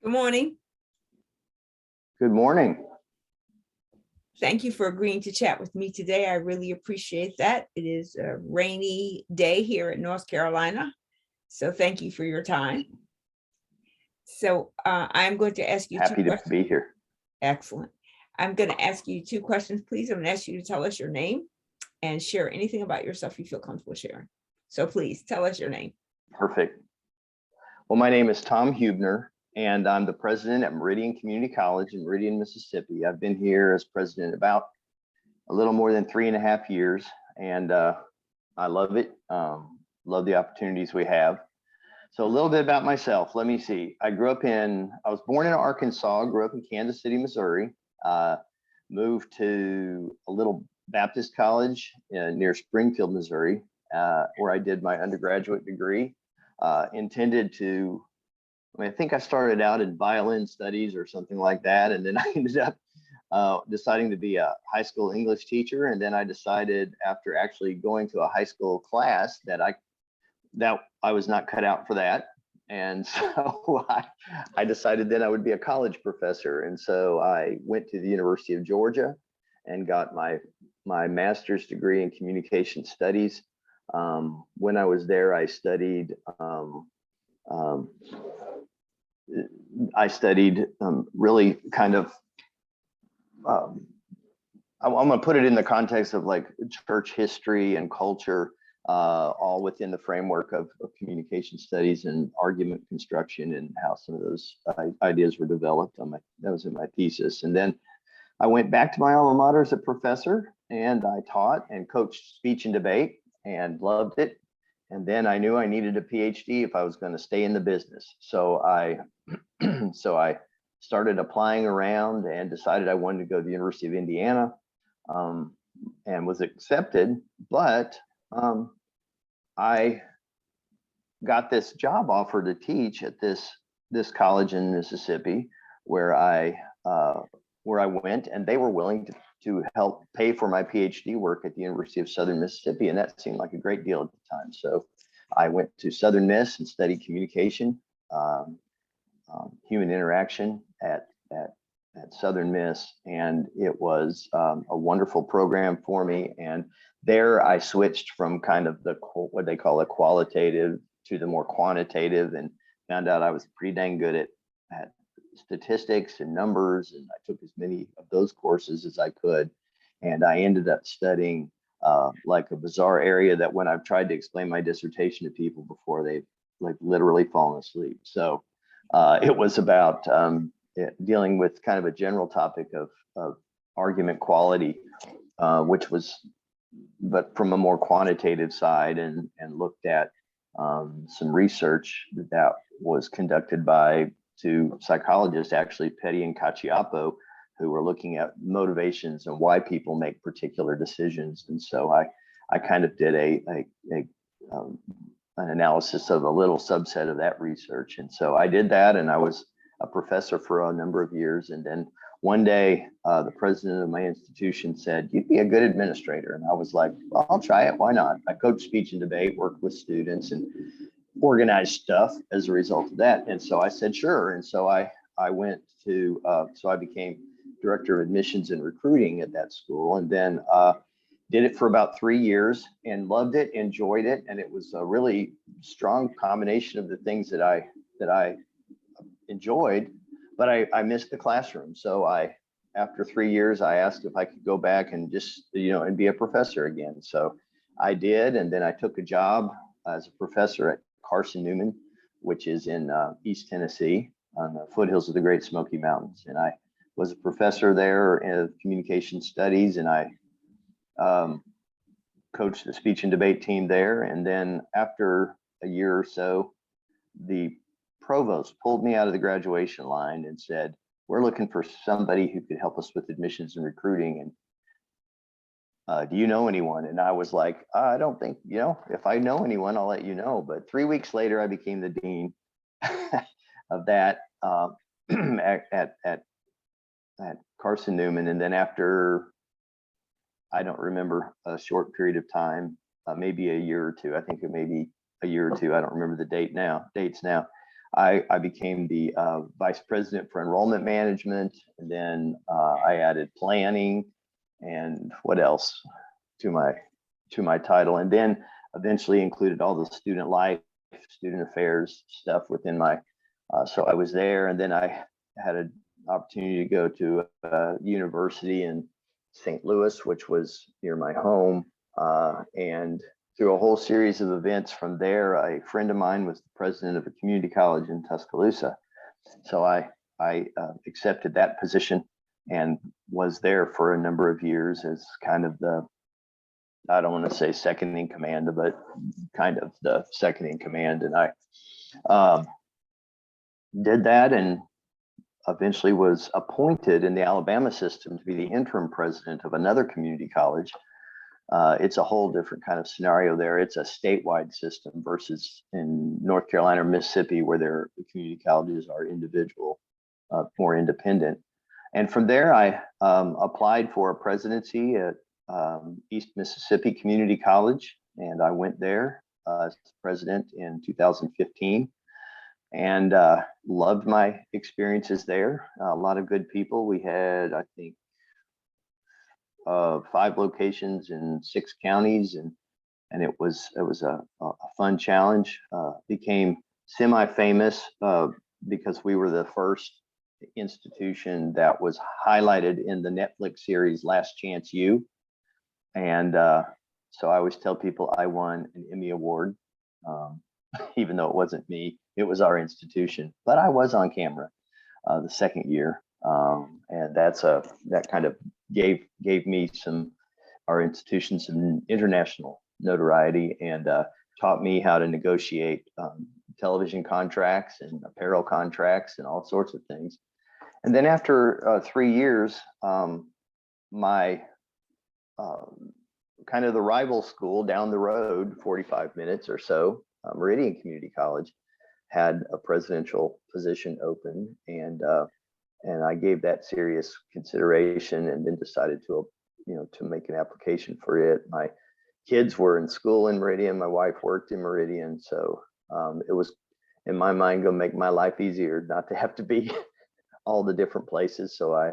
Good morning. Good morning. Thank you for agreeing to chat with me today. I really appreciate that. It is a rainy day here in North Carolina, so thank you for your time. So I'm going to ask you Happy two to questions. be here. Excellent. I'm going to ask you two questions, please. I'm going to ask you to tell us your name and share anything about yourself you feel comfortable sharing. So please tell us your name. Perfect. Well, my name is Tom Huebner, and I'm the president at Meridian Community College in Meridian, Mississippi. I've been here as president about a little more than 3.5 years, and I love it. Love the opportunities we have. So a little bit about myself. Let me see. I was born in Arkansas, grew up in Kansas City, Missouri, moved to a little Baptist college near Springfield, Missouri, where I did my undergraduate degree. I think I started out in violin studies or something like that. And then I ended up deciding to be a high school English teacher. And then I decided after actually going to a high school class that I was not cut out for that. And so I decided then I would be a college professor. And so I went to the University of Georgia and got my master's degree in communication studies. When I was there, I studied really kind of, I'm going to put it in the context of like church history and culture, all within the framework of communication studies and argument construction and how some of those ideas were developed. That was in my thesis. And then I went back to my alma mater as a professor, and I taught and coached speech and debate and loved it. And then I knew I needed a PhD if I was going to stay in the business. So I started applying around and decided I wanted to go to the University of Indiana, and was accepted. But I got this job offer to teach at this college in Mississippi, where I went, and they were willing to help pay for my PhD work at the University of Southern Mississippi, and that seemed like a great deal at the time. So I went to Southern Miss and studied communication, human interaction at Southern Miss, and it was a wonderful program for me. And there I switched from kind of what they call a qualitative to the more quantitative, and found out I was pretty dang good at statistics and numbers, and I took as many of those courses as I could. And I ended up studying like a bizarre area that when I've tried to explain my dissertation to people before, they've like literally fallen asleep. So it was about dealing with kind of a general topic of argument quality, but from a more quantitative side, and looked at some research that was conducted by two psychologists, actually, Petty and Cacioppo, who were looking at motivations and why people make particular decisions. And so I kind of did an analysis of a little subset of that research. And so I did that, and I was a professor for a number of years. And then one day, the president of my institution said, "You'd be a good administrator." And I was like, "Well, I'll try it. Why not?" I coached speech and debate, worked with students, and organized stuff as a result of that. And so I said, sure. And so I went to, so I became director of admissions and recruiting at that school, and then did it for about 3 years and loved it, enjoyed it. And it was a really strong combination of the things that I enjoyed, but I missed the classroom. So after 3 years, I asked if I could go back and just, and be a professor again. So I did. And then I took a job as a professor at Carson Newman, which is in East Tennessee on the foothills of the Great Smoky Mountains. And I was a professor there in communication studies, and I coached the speech and debate team there. And then after a year or so, the provost pulled me out of the graduation line and said, "We're looking for somebody who could help us with admissions and recruiting. And do you know anyone?" And I was like, "I don't think, if I know anyone, I'll let you know." But 3 weeks later, I became the dean of that at Carson Newman. And then after, I don't remember, a short period of time, maybe a year or two, I think it may be a year or two, I don't remember the dates now. I became the vice president for enrollment management, and then I added planning and what else to my title, and then eventually included all the student life, student affairs stuff within my. So I was there, and then I had an opportunity to go to a university in St. Louis, which was near my home, and through a whole series of events from there, a friend of mine was the president of a community college in Tuscaloosa. So I accepted that position and was there for a number of years as kind of the, I don't want to say second in command, but kind of the second in command. And I did that and eventually was appointed in the Alabama system to be the interim president of another community college. It's a whole different kind of scenario there. It's a statewide system versus in North Carolina or Mississippi, where their community colleges are individual, more independent. And from there, I applied for a presidency at East Mississippi Community College, and I went there as president in 2015, and loved my experiences there. A lot of good people. We had, I think, 5 locations in 6 counties, and it was a fun challenge. Became semi-famous because we were the first institution that was highlighted in the Netflix series Last Chance U, and so I always tell people I won an Emmy Award, even though it wasn't me, it was our institution, but I was on camera the second year. And that kind of gave me our institution some international notoriety, and taught me how to negotiate television contracts and apparel contracts and all sorts of things. And then after 3 years, my kind of the rival school down the road, 45 minutes or so, Meridian Community College, had a presidential position open, and I gave that serious consideration, and then decided to make an application for it. My kids were in school in Meridian. My wife worked in Meridian, so it was, in my mind, going to make my life easier not to have to be all the different places. So I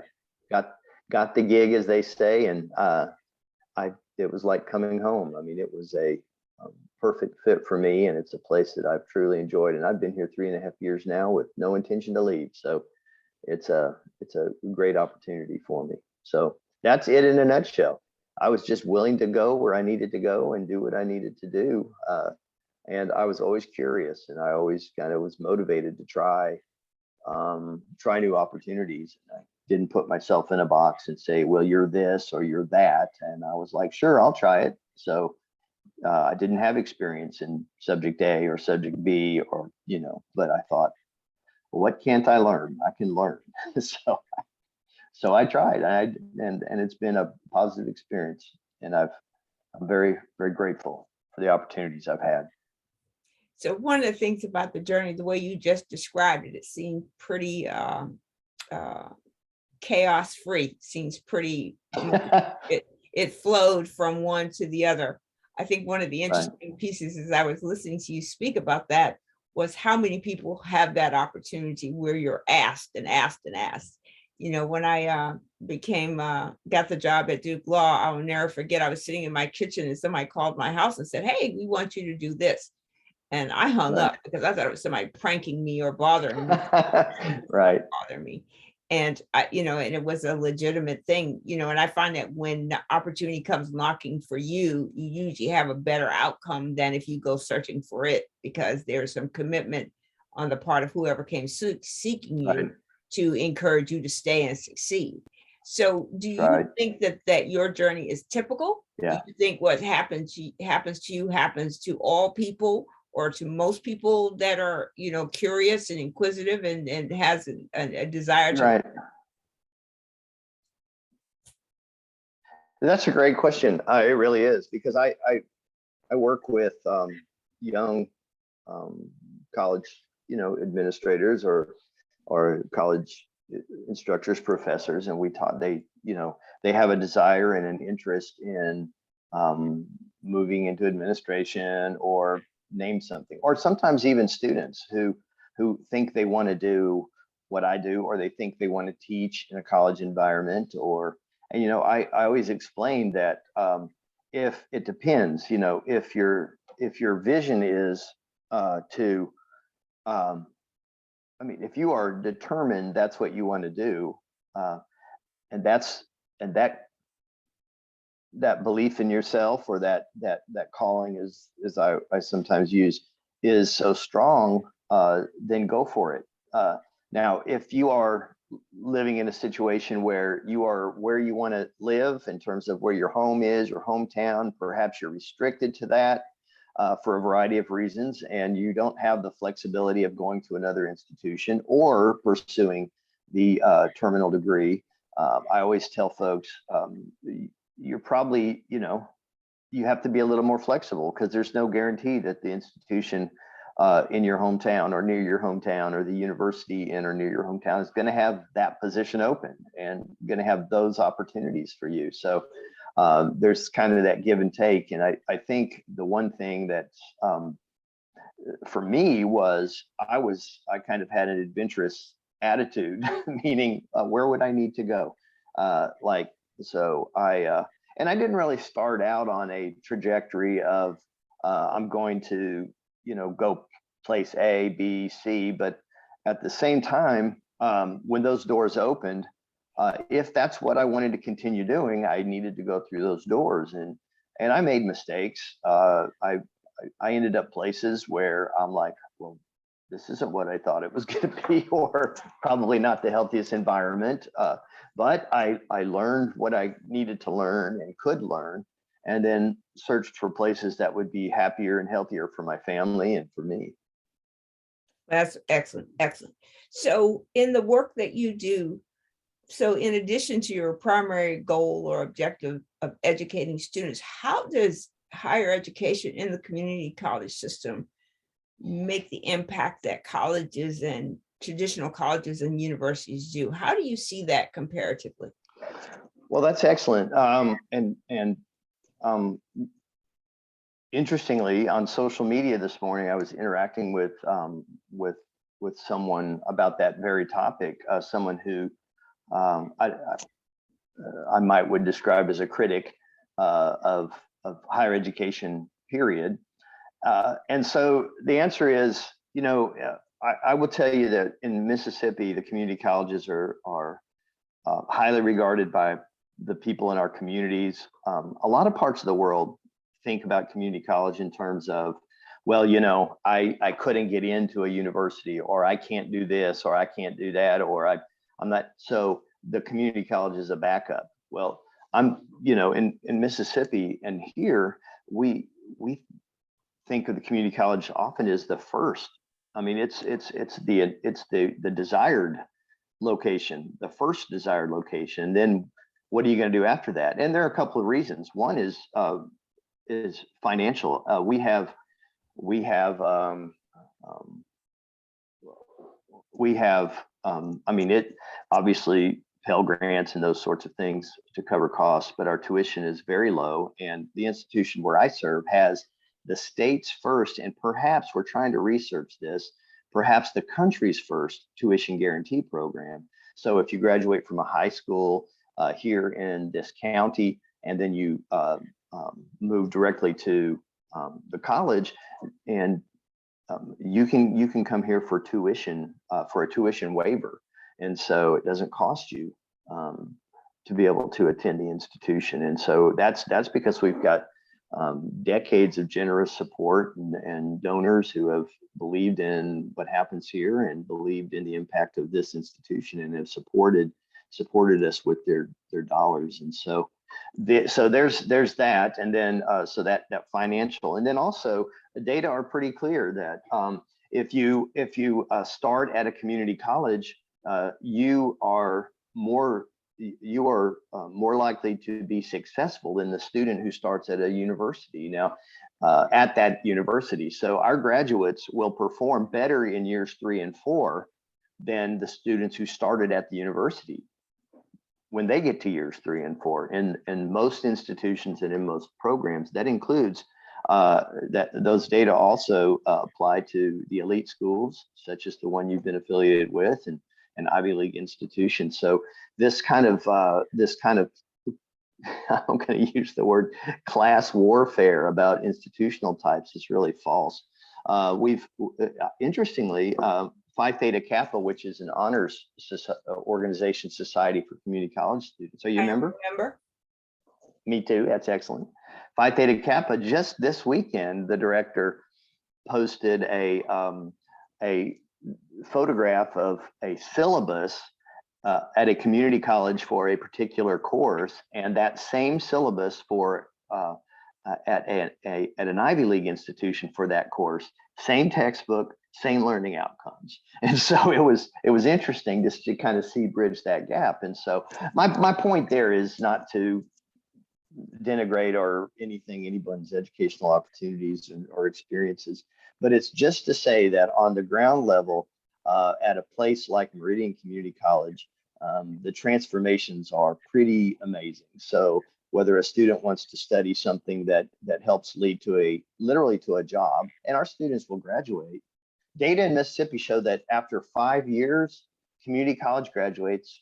got the gig, as they say, and it was like coming home. I mean, it was a perfect fit for me, and it's a place that I've truly enjoyed, and I've been here 3.5 years now with no intention to leave. So it's a great opportunity for me. So that's it in a nutshell. I was just willing to go where I needed to go and do what I needed to do. And I was always curious, and I always kind of was motivated to try new opportunities. And I didn't put myself in a box and say, well, you're this or you're that. And I was like, sure, I'll try it. So I didn't have experience in subject A or subject B, or, but I thought, well, what can't I learn? I can learn. So I tried, and it's been a positive experience, and I'm very, very grateful for the opportunities I've had. So one of the things about the journey, the way you just described it, it seemed pretty chaos free. Seems pretty. It flowed from one to the other. I think one of the interesting pieces, as I was listening to you speak about that, was how many people have that opportunity where you're asked and asked and asked. When I got the job at Duke Law, I will never forget, I was sitting in my kitchen and somebody called my house and said, hey, we want you to do this. And I hung up because I thought it was somebody pranking me or bothering me. Right. Bother me. And and it was a legitimate thing, and I find that when the opportunity comes knocking for you, you usually have a better outcome than if you go searching for it, because there's some commitment on the part of whoever came seeking you to encourage you to stay and succeed. So do you think that your journey is typical? Yeah. Do you think what happens to you happens to all people, or to most people that are, curious and inquisitive and has a desire to? Right. That's a great question. It really is, because I work with young college, administrators or college instructors, professors, and they have a desire and an interest in moving into administration, or name something, or sometimes even students who who think they want to do what I do, or they think they want to teach in a college environment, or, and, you know, I always explain that if it depends, you know, if your vision is to, I mean, if you are determined that's what you want to do, and that's, and that belief in yourself, or that calling is, as I sometimes use, is so strong, then go for it. Now, if you are living in a situation where you are where you want to live in terms of where your home is, your hometown, perhaps you're restricted to that for a variety of reasons, and you don't have the flexibility of going to another institution or pursuing the terminal degree. I always tell folks, you're probably, you know, you have to be a little more flexible, because there's no guarantee that the institution in your hometown or near your hometown, or the university in or near your hometown, is going to have that position open and going to have those opportunities for you. So there's kind of that give and take. And I think the one thing that for me was, I kind of had an adventurous attitude, meaning where would I need to go? So and I didn't really start out on a trajectory of I'm going to, you know, go place A, B, C, but at the same time, when those doors opened, if that's what I wanted to continue doing, I needed to go through those doors, and I made mistakes. I ended up places where I'm like, well, this isn't what I thought it was going to be, or probably not the healthiest environment. But I learned what I needed to learn and could learn, and then searched for places that would be happier and healthier for my family and for me. That's excellent, excellent. So in the work that you do, so in addition to your primary goal or objective of educating students, how does higher education in the community college system make the impact that colleges and traditional colleges and universities do? How do you see that comparatively? Well, that's excellent. Interestingly, on social media this morning, I was interacting with someone about that very topic. Someone who I might would describe as a critic of higher education, period. And so the answer is, you know, I will tell you that in Mississippi, the community colleges are highly regarded by the people in our communities. A lot of parts of the world think about community college in terms of, well, you know, I couldn't get into a university, or I can't do this, or I can't do that, or I'm not. So the community college is a backup. Well, you know, in Mississippi and here, we think of the community college often as the first. I mean, it's the desired location, the first desired location. Then what are you going to do after that? And there are a couple of reasons. One is financial. We have I mean, it obviously Pell Grants and those sorts of things to cover costs, but our tuition is very low. And the institution where I serve has the state's first, and perhaps we're trying to research this, perhaps the country's first tuition guarantee program. So if you graduate from a high school here in this county, and then you move directly to the college, and you can come here for tuition, for a tuition waiver. And so it doesn't cost you to be able to attend the institution. And so that's because we've got decades of generous support and donors who have believed in what happens here and believed in the impact of this institution, and have supported us with their dollars. And so there's that, and then so that financial, and then also the data are pretty clear that if you start at a community college, you are more likely to be successful than the student who starts at a university now, at that university. So our graduates will perform better in years 3 and 4 than the students who started at the university when they get to years 3 and 4. In most institutions and in most programs, that includes that those data also apply to the elite schools, such as the one you've been affiliated with, and Ivy League institutions. So this kind of I'm going to use the word class warfare about institutional types is really false. We've interestingly, Phi Theta Kappa, which is an honors organization society for community college students. Are you a member? Remember? Me too. That's excellent. Phi Theta Kappa, just this weekend, the director posted a photograph of a syllabus at a community college for a particular course, and that same syllabus for at an Ivy League institution for that course, same textbook, same learning outcomes. And so it was interesting just to kind of bridge that gap. And so my point there is not to denigrate or anyone's educational opportunities or experiences, but it's just to say that on the ground level, at a place like Meridian Community College, the transformations are pretty amazing. So whether a student wants to study something that helps lead to literally to a job, and our students will graduate. Data in Mississippi show that after 5 years, community college graduates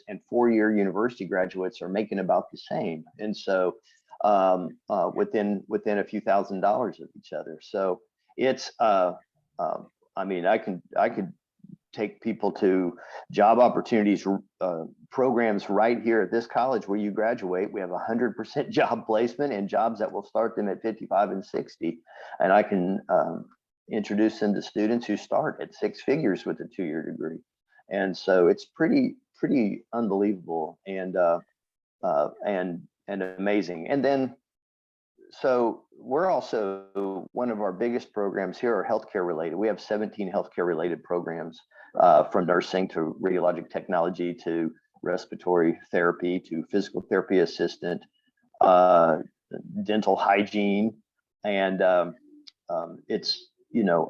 and 4-year university graduates are making about the same. And so within a few $1,000s of each other. So it's I mean, I could take people to job opportunities programs right here at this college where you graduate. We have 100% job placement and jobs that will start them at 55 and 60. And I can introduce them to students who start at 6 figures with a 2-year degree. And so it's pretty unbelievable and amazing. And then, so we're also, one of our biggest programs here are healthcare related. We have 17 healthcare related programs, from nursing to radiologic technology to respiratory therapy to physical therapy assistant, dental hygiene. And it's,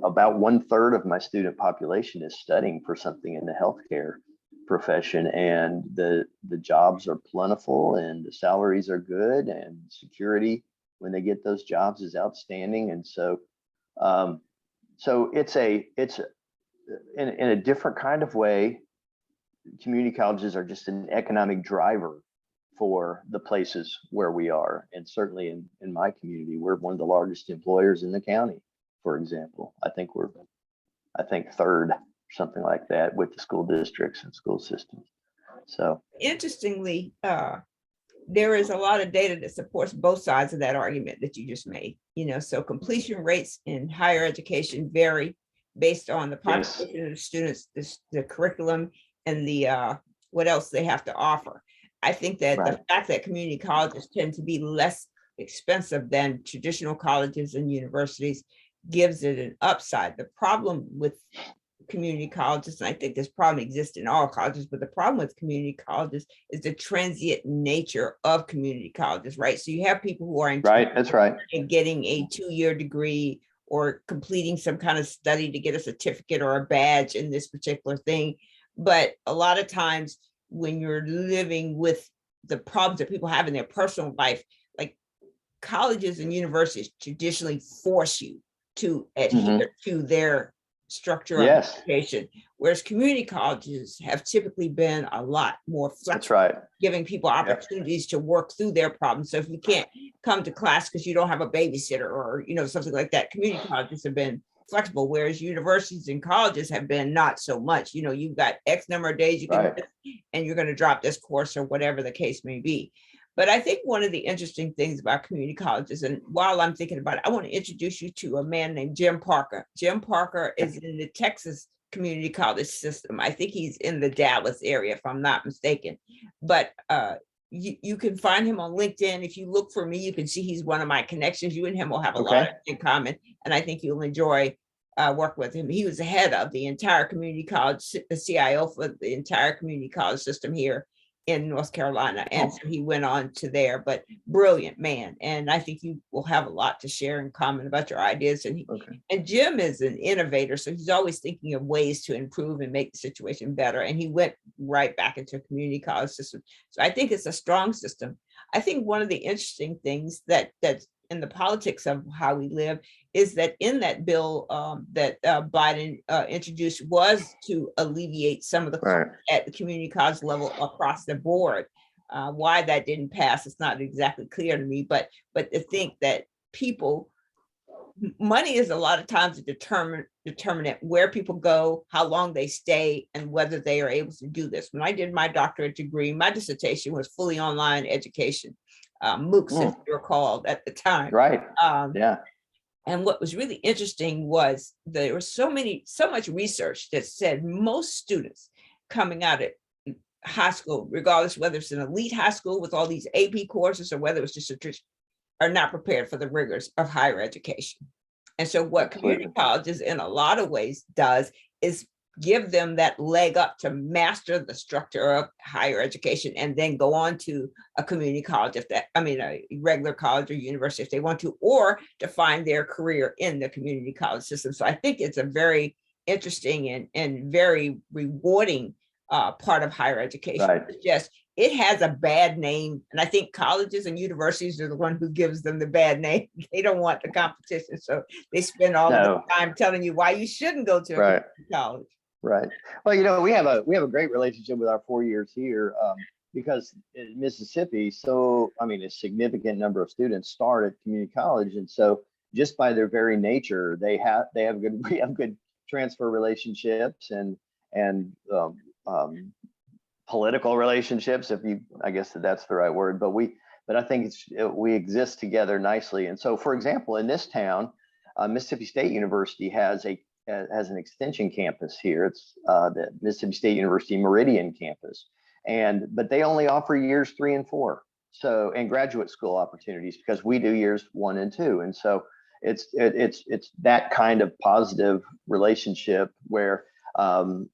about 1/3 of my student population is studying for something in the healthcare profession, and the jobs are plentiful and the salaries are good and security when they get those jobs is outstanding. And so it's in a different kind of way, community colleges are just an economic driver for the places where we are. And certainly in my community, we're one of the largest employers in the county, for example. I think we're third, something like that, with the school districts and school systems. So interestingly, there is a lot of data that supports both sides of that argument that you just made. So completion rates in higher education vary based on the population of the students, the curriculum, and the what else they have to offer. I think that the fact that community colleges tend to be less expensive than traditional colleges and universities gives it an upside. The problem with community colleges, and I think this problem exists in all colleges, but the problem with community colleges is the transient nature of community colleges, right? So you have people who are that's right, and getting a 2-year degree or completing some kind of study to get a certificate or a badge in this particular thing. But a lot of times when you're living with the problems that people have in their personal life, like colleges and universities traditionally force you to adhere to their structure of education, whereas community colleges have typically been a lot more flexible, giving people opportunities to work through their problems. So if you can't come to class because you don't have a babysitter or something like that, community colleges have been flexible, whereas universities and colleges have been not so much. You've got X number of days you can and you're going to drop this course or whatever the case may be. But I think one of the interesting things about community colleges, and while I'm thinking about it, I want to introduce you to a man named Jim Parker. Jim Parker is in the Texas community college system. I think he's in the Dallas area, if I'm not mistaken. But you can find him on LinkedIn. If you look for me, you can see he's one of my connections. You and him will have a lot in common, and I think you'll enjoy work with him. He was the head of the entire community college, the CIO for the entire community college system here in North Carolina. And so he went on to there, but brilliant man. And I think you will have a lot to share in common about your ideas. And and Jim is an innovator. So he's always thinking of ways to improve and make the situation better. And he went right back into a community college system. So I think it's a strong system. I think one of the interesting things that in the politics of how we live is that in that bill that Biden introduced was to alleviate some of the Right. costs at the community college level across the board. Why that didn't pass, it's not exactly clear to me, but to think that people, money is a lot of times a determinant where people go, how long they stay, and whether they are able to do this. When I did my doctorate degree, my dissertation was fully online education, MOOCs, as they were called at the time. Right. Um, Yeah. and what was really interesting was there was so much research that said most students coming out of high school, regardless whether it's an elite high school with all these AP courses or whether it's just a are not prepared for the rigors of higher education. And so what community colleges in a lot of ways does is give them that leg up to master the structure of higher education and then go on to a community college, a regular college or university if they want to, or to find their career in the community college system. So I think it's a very interesting and very rewarding part of higher education. Right. It's just, it has a bad name. And I think colleges and universities are the one who gives them the bad name. They don't want the competition. So they spend all of the time telling you why you shouldn't go to a college. Right. Well, we have a great relationship with our 4 years here because in Mississippi, a significant number of students start at community college. And so just by their very nature, we have good transfer relationships and political relationships, I guess that's the right word, but I think we exist together nicely. And so, for example, in this town, Mississippi State University has an extension campus here. It's the Mississippi State University Meridian campus, but they only offer years 3 and 4, and graduate school opportunities because we do years 1 and 2, and so it's that kind of positive relationship where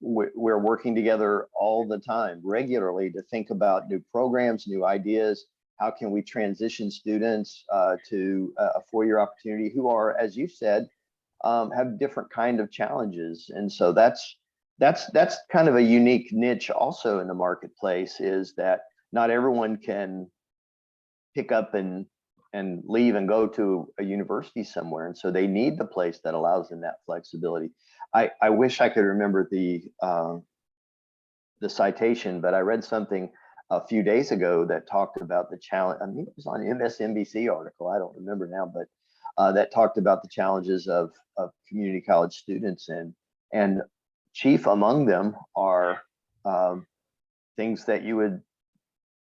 we're working together all the time, regularly, to think about new programs, new ideas. How can we transition students to a 4-year opportunity who are, as you said, have different kind of challenges? And so that's kind of a unique niche also in the marketplace, is that not everyone can pick up and leave and go to a university somewhere. And so they need the place that allows them that flexibility. I wish I could remember the citation, but I read something a few days ago that talked about the challenge. I mean, it was on MSNBC article. I don't remember now, but that talked about the challenges of community college students, and chief among them are things that you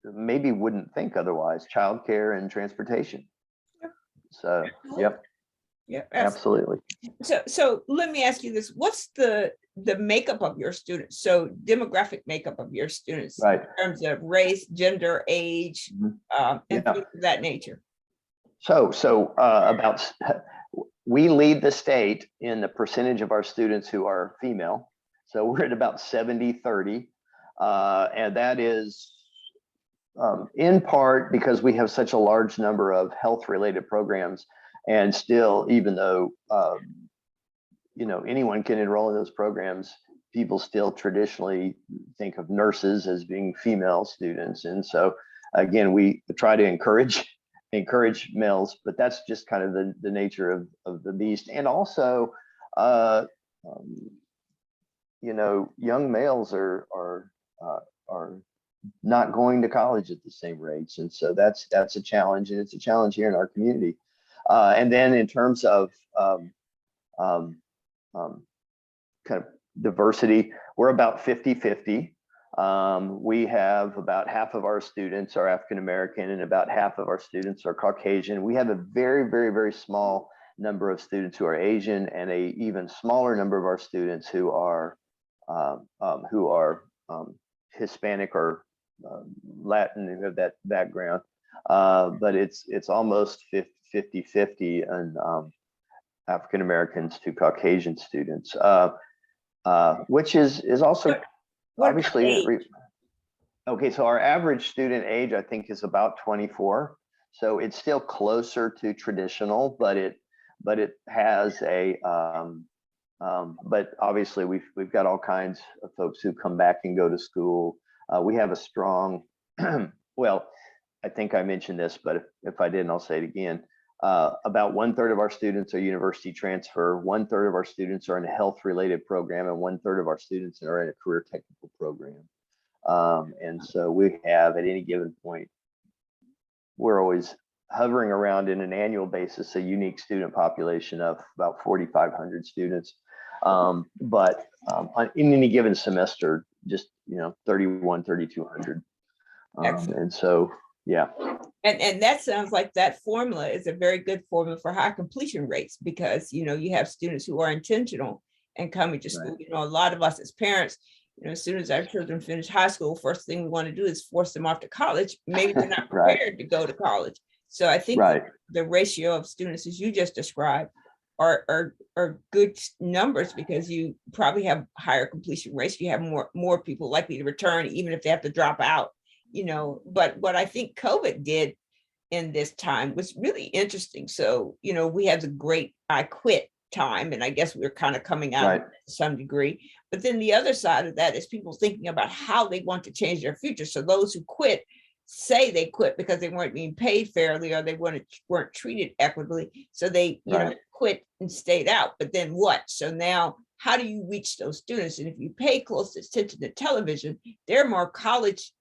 wouldn't think otherwise: childcare and transportation. Yep. So, yep. Yeah, absolutely. So let me ask you this: what's the makeup of your students? So demographic makeup of your students, right, in terms of race, gender, age, and things of that nature. So we lead the state in the percentage of our students who are female. So we're at about 70-30, and that is in part because we have such a large number of health-related programs. And still, even though anyone can enroll in those programs, people still traditionally think of nurses as being female students. And so, again, we try to encourage males, but that's just kind of the nature of the beast. And also, young males are not going to college at the same rates, and so that's a challenge, and it's a challenge here in our community. And then in terms of kind of diversity, we're about 50-50. We have about half of our students are African American and about half of our students are Caucasian. We have a very, very, very small number of students who are Asian, and a even smaller number of our students who are Hispanic or Latin, who have that background. But it's almost 50-50 and African Americans to Caucasian students, which is also obviously okay. So our average student age, I think, is about 24. So it's still closer to traditional, but it has a but obviously we've got all kinds of folks who come back and go to school. We have a strong well, I think I mentioned this, but if I didn't, I'll say it again. About 1/3 of our students are university transfer, 1/3 of our students are in a health related program, and 1/3 of our students are in a career technical program. And so we have at any given point, we're always hovering around in an annual basis, a unique student population of about 4,500 students. In any given semester, just, 31, 3,200. And so, yeah. And that sounds like that formula is a very good formula for high completion rates, because, you have students who are intentional and coming to school. Right. A lot of us as parents, as soon as our children finish high school, first thing we want to do is force them off to college. Maybe they're not Right. prepared to go to college. So I think Right. the ratio of students, as you just described, are good numbers, because you probably have higher completion rates. You have more people likely to return, even if they have to drop out. But what I think COVID did in this time was really interesting. So, we had the great I quit time, and I guess we're kind of coming out Right. to some degree. But then the other side of that is people thinking about how they want to change their future. So those who quit say they quit because they weren't being paid fairly, or they weren't treated equitably. So they, Right. quit and stayed out. But then what? So now, how do you reach those students? And if you pay close attention to television, there are more college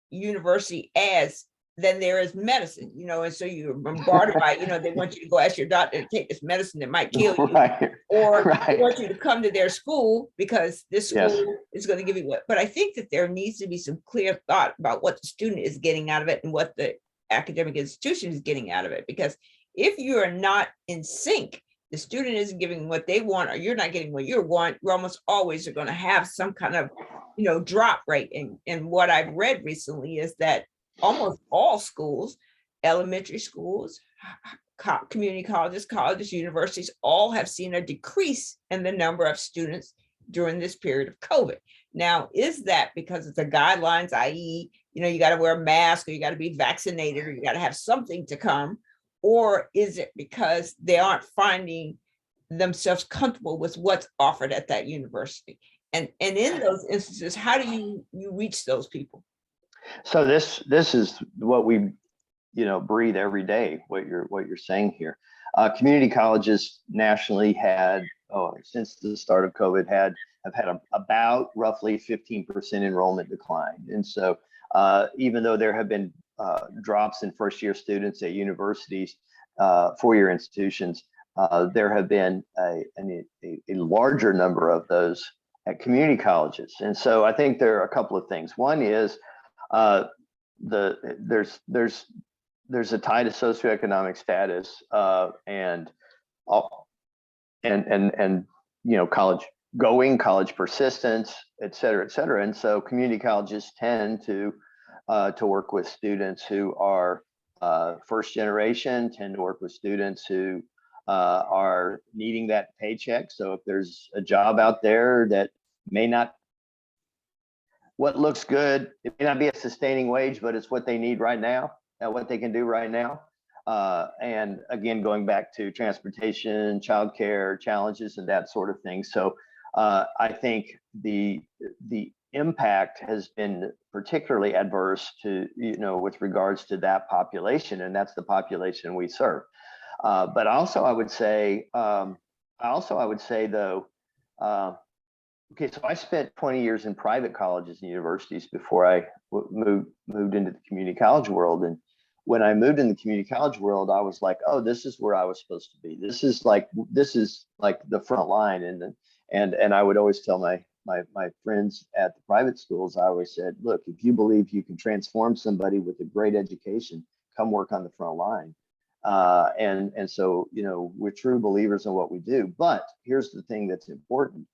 university ads than there is medicine, and so you're bombarded by, they want you to go ask your doctor to take this medicine that might kill you, Right. or Right. they want you to come to their school because this school Yes. is going to give you what. But I think that there needs to be some clear thought about what the student is getting out of it and what the academic institution is getting out of it. Because if you are not in sync, the student isn't giving what they want, or you're not getting what you want, you almost always are going to have some kind of, drop rate. And what I've read recently is that almost all schools, elementary schools, community colleges, universities, all have seen a decrease in the number of students during this period of COVID. Now, is that because of the guidelines, i.e., you got to wear a mask, or you got to be vaccinated, or you got to have something to come? Or is it because they aren't finding themselves comfortable with what's offered at that university? And in those instances, how do you reach those people? So this is what we breathe every day. What you're saying here, community colleges nationally since the start of COVID have had about roughly 15% enrollment decline, and so even though there have been drops in first year students at universities, 4-year institutions, there have been a larger number of those at community colleges. And so I think there are a couple of things. One is there's a tie to socioeconomic status, and college persistence, et cetera. And so community colleges tend to work with students who are first generation, tend to work with students who are needing that paycheck. So if there's a job out there that what looks good, it may not be a sustaining wage, but it's what they need right now, what they can do right now. And again, going back to transportation, childcare challenges, and that sort of thing. So I think the impact has been particularly adverse to, with regards to that population, and that's the population we serve. But also I would say though, okay, so I spent 20 years in private colleges and universities before I moved into the community college world. And when I moved in the community college world, I was like, oh, this is where I was supposed to be. This is like the front line. And I would always tell my friends at the private schools, I always said, look, if you believe you can transform somebody with a great education, come work on the front line. And so, we're true believers in what we do. But here's the thing that's important.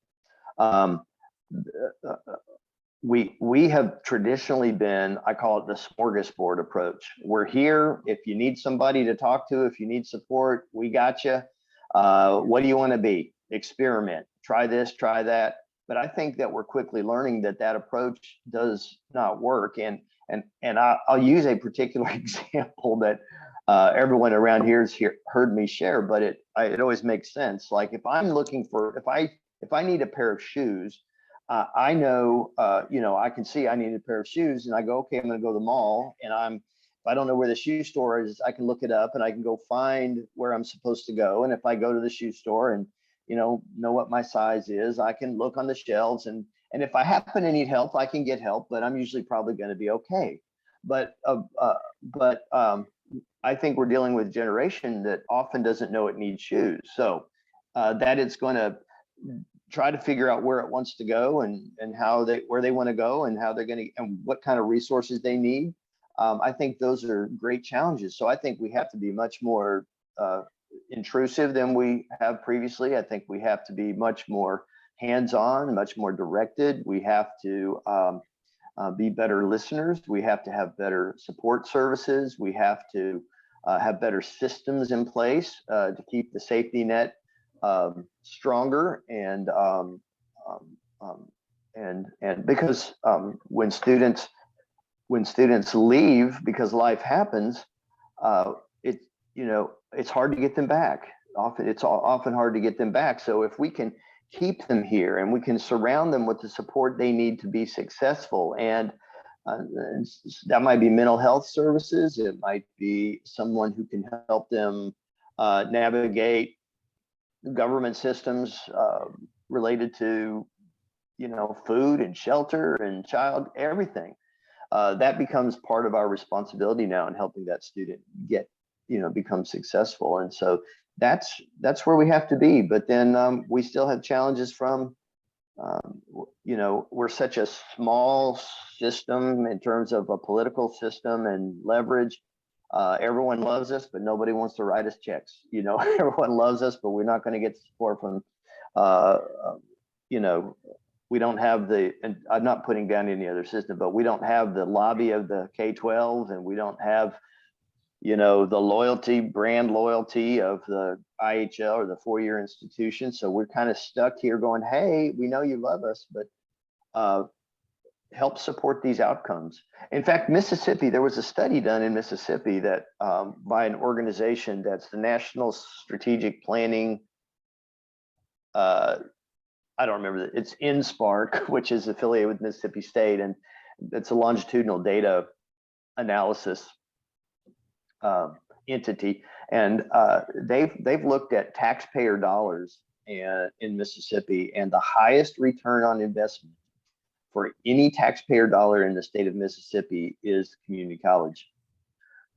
We have traditionally been, I call it the smorgasbord approach. We're here. If you need somebody to talk to, if you need support, we got you. What do you want to be? Experiment. Try this, try that. But I think that we're quickly learning that approach does not work. And I'll use a particular example that everyone around here has heard me share, but it always makes sense. Like if I'm looking for, if I need a pair of shoes, I know, I can see I need a pair of shoes, and I go, okay, I'm going to go to the mall, and I don't know where the shoe store is, I can look it up and I can go find where I'm supposed to go. And if I go to the shoe store and, know what my size is, I can look on the shelves, and if I happen to need help, I can get help, but I'm usually probably going to be okay. But I think we're dealing with a generation that often doesn't know it needs shoes. So that it's going to try to figure out where it wants to go, and where they want to go, and how they're going to, and what kind of resources they need. I think those are great challenges. So I think we have to be much more intrusive than we have previously. I think we have to be much more hands-on, much more directed. We have to be better listeners. We have to have better support services. We have to have better systems in place to keep the safety net stronger, and because when students leave because life happens, it's hard to get them back. It's often hard to get them back. So if we can keep them here and we can surround them with the support they need to be successful, and that might be mental health services, it might be someone who can help them navigate government systems related to food and shelter and child everything. That becomes part of our responsibility now in helping that student get become successful. And so that's where we have to be. But then we still have challenges from we're such a small system in terms of a political system and leverage. Everyone loves us, but nobody wants to write us checks. Everyone loves us, but we're not going to get support from we don't have the, and I'm not putting down any other system, but we don't have the lobby of the K-12, and we don't have the brand loyalty of the IHL or the four-year institution. So we're kind of stuck here going, hey, we know you love us, but help support these outcomes. In fact, Mississippi, there was a study done in Mississippi that by an organization that's the National Strategic Planning, I don't remember, it's NSPARC, which is affiliated with Mississippi State, and it's a longitudinal data analysis entity, and they've looked at taxpayer dollars in Mississippi, and the highest return on investment for any taxpayer dollar in the state of Mississippi is community college.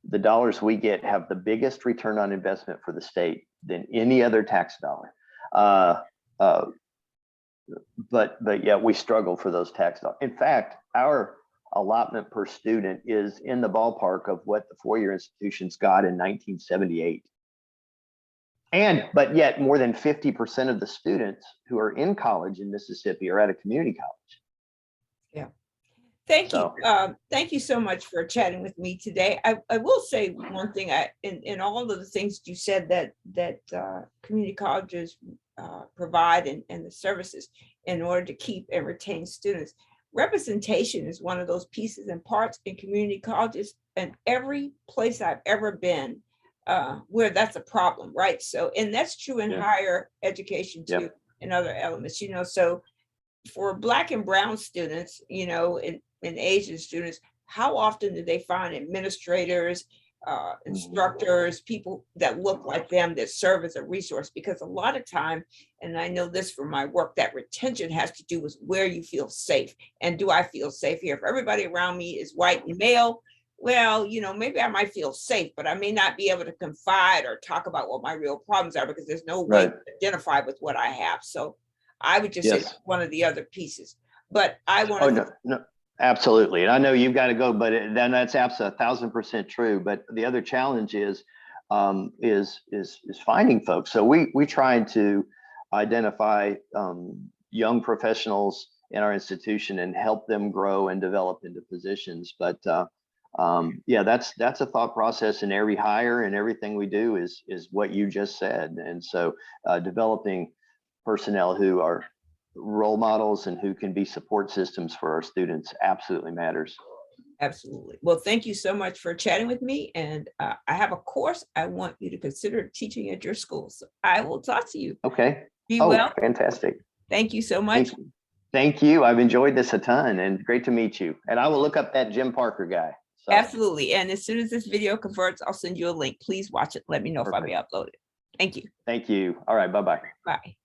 The dollars we get have the biggest return on investment for the state than any other tax dollar. But yet we struggle for those tax dollars. In fact, our allotment per student is in the ballpark of what the four-year institutions got in 1978. But yet more than 50% of the students who are in college in Mississippi are at a community college. Yeah. Thank you. Thank you so much for chatting with me today. I will say one thing, in all of the things you said that community colleges provide and the services in order to keep and retain students. Representation is one of those pieces and parts in community colleges, and every place I've ever been where that's a problem, right? So, and that's true in higher education too, in other elements, so for Black and brown students, and Asian students, how often do they find administrators, instructors, people that look like them that serve as a resource? Because a lot of time, and I know this from my work, that retention has to do with where you feel safe. And do I feel safe here? If everybody around me is white and male, well, maybe I might feel safe, but I may not be able to confide or talk about what my real problems are because there's no way to identify with what I have. So I would just say that's one of the other pieces. But I want to. No. Absolutely. And I know you've got to go, but then that's absolutely 1,000% true. But the other challenge is finding folks. So we try to identify young professionals in our institution and help them grow and develop into positions. But that's a thought process in every hire, and everything we do is what you just said. And so developing personnel who are role models and who can be support systems for our students absolutely matters. Absolutely. Well, thank you so much for chatting with me. And I have a course I want you to consider teaching at your school. So I will talk to you. Okay. Be well. Fantastic. Thank you so much. Thank you. I've enjoyed this a ton, and great to meet you. And I will look up that Jim Parker guy. So, Absolutely. And as soon as this video converts, I'll send you a link. Please watch it. Let me know if I may perfect. upload it. Thank you. Thank you. All right. Bye-bye. Bye.